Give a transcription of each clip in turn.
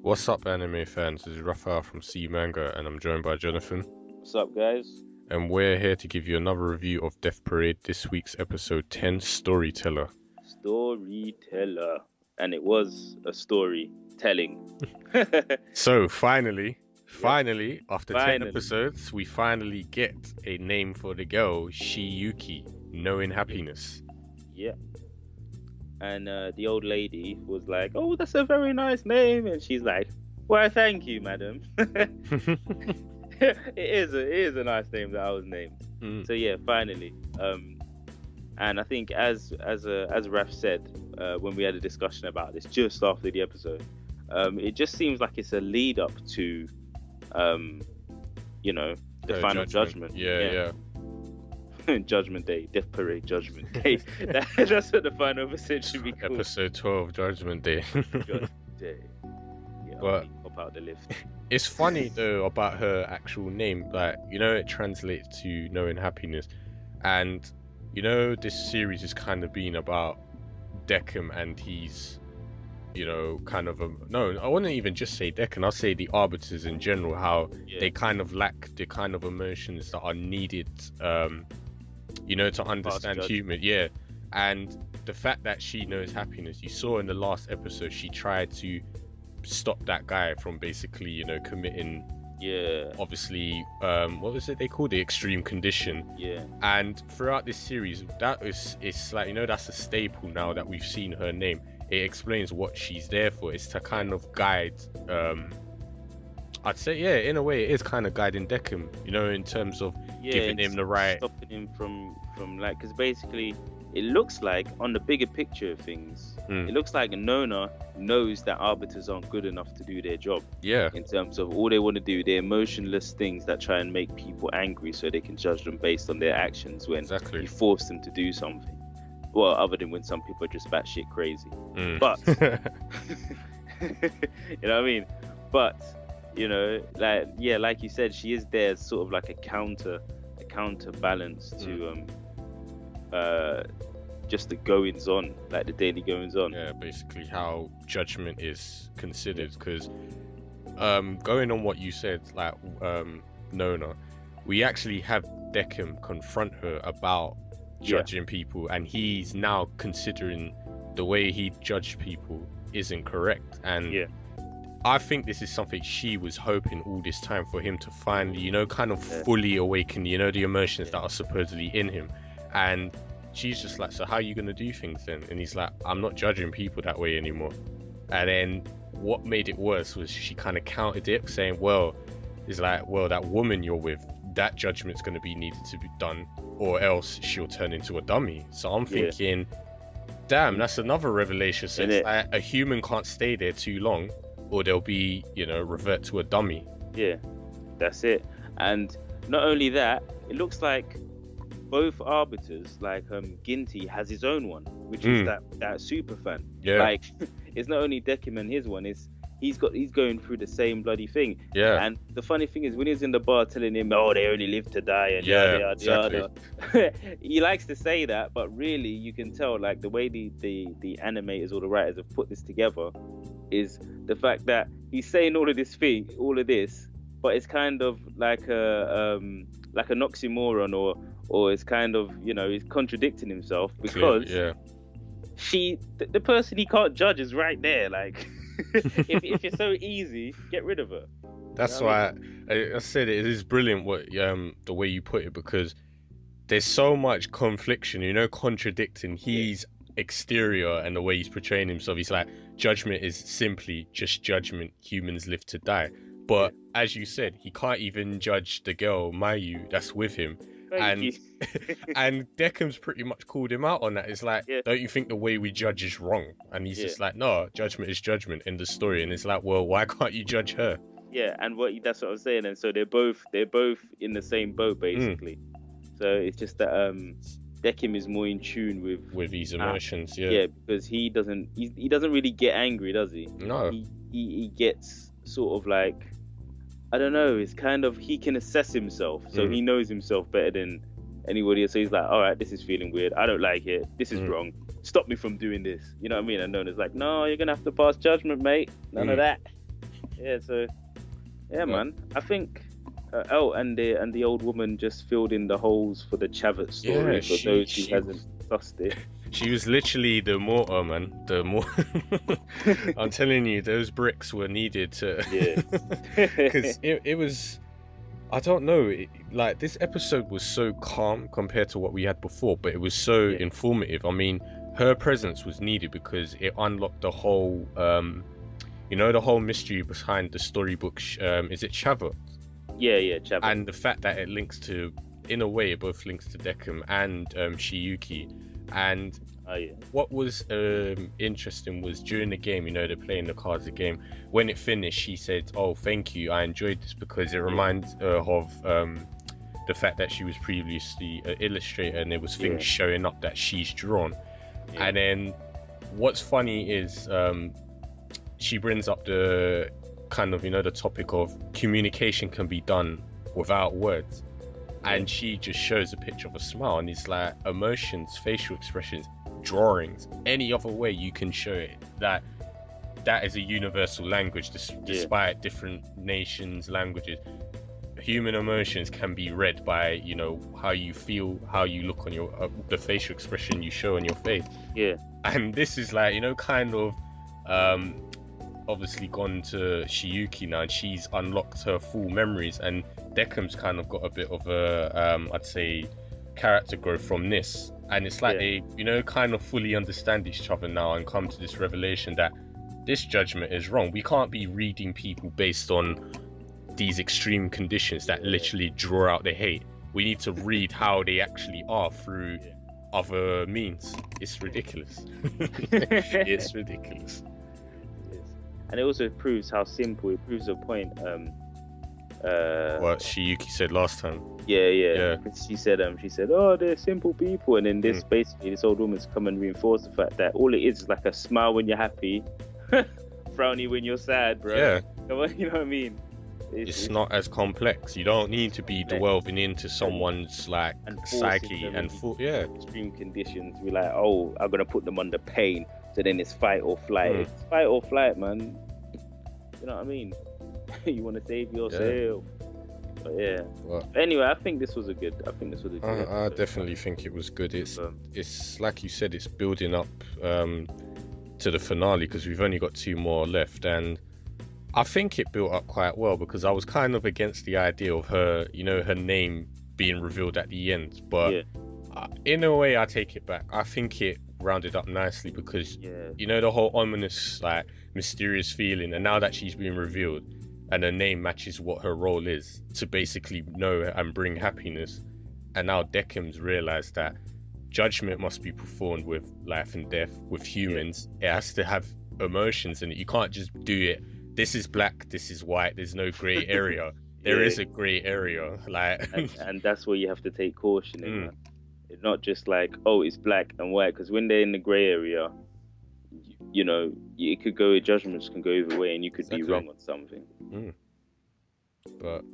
What's up, anime fans? This is Rafael from C Manga, and I'm joined by Jonathan. What's up, guys? And we're here to give you another review of Death Parade, this week's episode 10, Storyteller. Storyteller. And it was a story telling. So, finally, after 10 Finally. episodes, we finally get a name for the girl, Chiyuki, Knowing Happiness. Yeah. And the old lady was like, "Oh, that's a very nice name." And she's like, "Why, thank you, madam." It is a nice name that I was named. So yeah, finally. And I think as Raf said when we had a discussion about this just after the episode, it just seems like it's a lead up to, the final judgment. Yeah. Judgment Day, Death Parade, Judgment Day. That's what the final episode should be called. Episode 12, Judgment Day. Judgment Day. Yeah, But hop out the lift. it's funny though about her actual name, like, it translates to Knowing Happiness, and this series is kind of been about Decim and he's kind of no, I wouldn't even just say Decim, I'll say the arbiters in general, how they kind of lack the kind of emotions that are needed to understand human. And the fact that she knows happiness, you saw in the last episode, she tried to stop that guy from basically committing obviously what was it they called, the extreme condition. And throughout this series, it's like, that's a staple now that we've seen her name. It explains what she's there for. It's to kind of guide, I'd say, in a way it is kind of guiding Decim, in terms of giving him the right, stopping him from like, because basically it looks like, on the bigger picture of things, it looks like Nona knows that arbiters aren't good enough to do their job. In terms of all they want to do, they're emotionless things that try and make people angry so they can judge them based on their actions when you force them to do something. Well, other than when some people are just batshit crazy. But you know what I mean? But like you said, she is there as sort of like a counterbalance to just the goings on, like the daily goings on. Yeah, basically how judgment is considered. Because going on what you said, like Nona, we actually have Decim confront her about judging people, and he's now considering the way he judged people isn't correct. And I think this is something she was hoping all this time for him to finally, kind of fully awaken, the emotions that are supposedly in him. And she's just like, so how are you going to do things then? And he's like, I'm not judging people that way anymore. And then what made it worse was she kind of countered it, saying, that woman you're with, that judgment's going to be needed to be done, or else she'll turn into a dummy. So I'm thinking, damn, that's another revelation. So it's like a human can't stay there too long, or they'll be, revert to a dummy. Yeah, that's it. And not only that, it looks like both arbiters, like Ginty has his own one, which is that super fan. Like, it's not only Decim and his one, it's he's going through the same bloody thing. And the funny thing is, when he's in the bar telling him, oh, they only live to die, and yada. He likes to say that, but really you can tell, like, the way the animators or the writers have put this together is the fact that he's saying all of this, but it's kind of like an oxymoron, or it's kind of, he's contradicting himself, because the person he can't judge is right there. Like, if you're so easy, get rid of her. That's why I said it is brilliant what the way you put it, because there's so much confliction, contradicting his exterior and the way he's portraying himself. He's like, judgment is simply just judgment, humans live to die. But as you said, he can't even judge the girl Mayu that's with him. And Decim's pretty much called him out on that. It's like, don't you think the way we judge is wrong? And he's just like, no, judgment is judgment, in the story. And it's like, well, why can't you judge her? And that's what I'm saying. And so they're both in the same boat, basically. So it's just that Decim is more in tune with his emotions. Because he doesn't really get angry, does he? No. He gets sort of like, I don't know, it's kind of, he can assess himself, so he knows himself better than anybody else. So he's like, all right, this is feeling weird, I don't like it, this is wrong, stop me from doing this, you know what I mean? And Nona's like, no, you're gonna have to pass judgment, mate, none of that. Yeah, so man, I think. And the old woman just filled in the holes for the Chavez story for those who hasn't sussed it. She was literally the mortar, man. The more I'm telling you, those bricks were needed to. Yeah. Because it was. I don't know. Like this episode was so calm compared to what we had before, but it was so informative. I mean, her presence was needed because it unlocked the whole, the whole mystery behind the storybook. Is it Chava? Yeah, Chava. And the fact that it links to, in a way, it both links to Decim and Chiyuki. And what was interesting was during the game, they're playing the cards, the game. When it finished, she said, "Oh, thank you. I enjoyed this because it reminds her of the fact that she was previously an illustrator and there was things showing up that she's drawn." Yeah. And then what's funny is she brings up the kind of, the topic of communication can be done without words. And she just shows a picture of a smile, and it's like emotions, facial expressions, drawings, any other way you can show it. That is a universal language, despite different nations' languages. Human emotions can be read by, how you feel, how you look on your, the facial expression you show on your face. Yeah. And this is like, kind of, obviously gone to Chiyuki now, and she's unlocked her full memories, and Decim's kind of got a bit of a I'd say character growth from this, and it's like they kind of fully understand each other now and come to this revelation that this judgment is wrong. We can't be reading people based on these extreme conditions that literally draw out the hate. We need to read how they actually are through other means. It's ridiculous. It's ridiculous. And it also proves how simple. It proves a point. What Chiyuki said last time. Yeah. She said, "Oh, they're simple people," and then this old woman's come and reinforce the fact that all it is like a smile when you're happy, frowny when you're sad, bro. Yeah. You know what I mean? It's not as complex. You don't need to be delving into someone's like psyche and extreme conditions. We're like, oh, I'm gonna put them under pain. So then it's fight or flight. It's fight or flight, man. You know what I mean? You want to save yourself. But anyway, I think this was a good. I definitely think it was good. It's like you said, it's building up to the finale because we've only got 2 more left, and I think it built up quite well because I was kind of against the idea of her, her name being revealed at the end, but in a way, I take it back. I think it rounded up nicely because the whole ominous, like mysterious feeling, and now that she's been revealed and her name matches what her role is to basically know and bring happiness, and now Decim's realized that judgment must be performed with life and death with humans. It has to have emotions, and you can't just do it. This is black, this is white, there's no gray area. There is a gray area, like and that's where you have to take caution in that. It's not just like, oh, it's black and white, because when they're in the grey area, it could go, judgments can go either way, and you could be wrong on something. But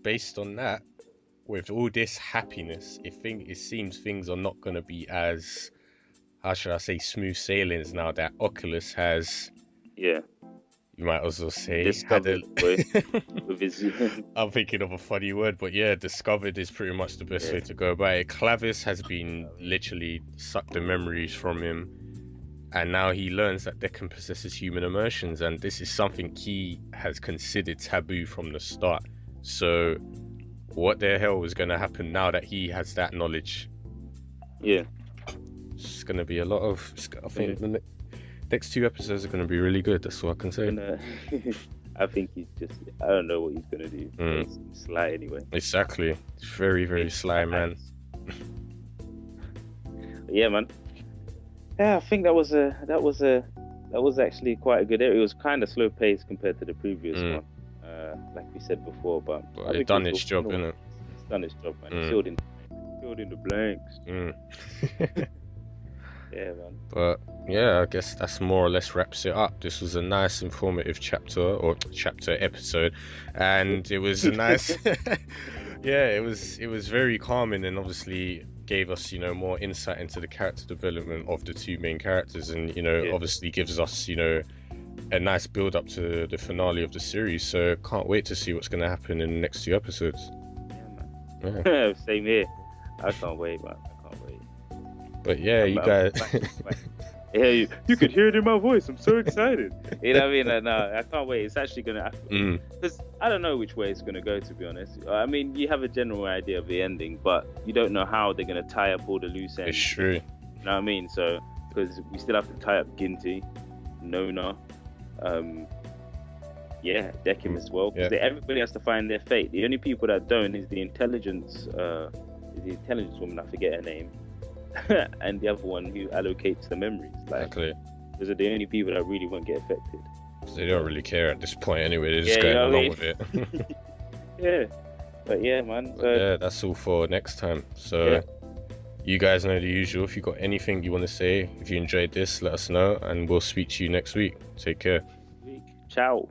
based on that, with all this happiness, it seems things are not going to be as, how should I say, smooth sailings now that Oculus has. Yeah. You might also say discovered with his... I'm thinking of a funny word, but yeah, discovered is pretty much the best way to go about it. Clavis has been literally sucked the memories from him, and now he learns that Decim possesses human emotions, and this is something he has considered taboo from the start. So what the hell is going to happen now that he has that knowledge? It's going to be a lot of, I think the next 2 episodes are going to be really good. That's what I can say. I think I don't know what he's going to do. He's sly anyway. Exactly. It's very, very sly, man. Yeah, man. Yeah, I think that was actually quite a good area. It was kind of slow paced compared to the previous one, like we said before. But it done its job, innit? It's done its job, man. It filled in the blanks. Yeah, man. But yeah, I guess that's more or less wraps it up. This was a nice informative chapter episode, and it was a nice it was very calming, and obviously gave us more insight into the character development of the 2 main characters, and obviously gives us a nice build up to the finale of the series. So can't wait to see what's going to happen in the next 2 episodes. Yeah, man. Yeah. Same here. I can't wait, man. I can't wait. But yeah, you guys. Yeah, you could hear it in my voice. I'm so excited. You know what I mean? Like, no, I can't wait. It's actually gonna happen. Because I don't know which way it's gonna go. To be honest, I mean, you have a general idea of the ending, but you don't know how they're gonna tie up all the loose ends. It's true. You know what I mean? So because we still have to tie up Ginty, Nona, Decim as well. Because everybody has to find their fate. The only people that don't is the intelligence woman. I forget her name. And the other one who allocates the memories. Like, exactly. Those are the only people that really won't get affected. They don't really care at this point anyway. They're just going along with it. Yeah. But yeah, man. Yeah, that's all for next time. So you guys know the usual. If you've got anything you want to say, if you enjoyed this, let us know, and we'll speak to you next week. Take care. Ciao.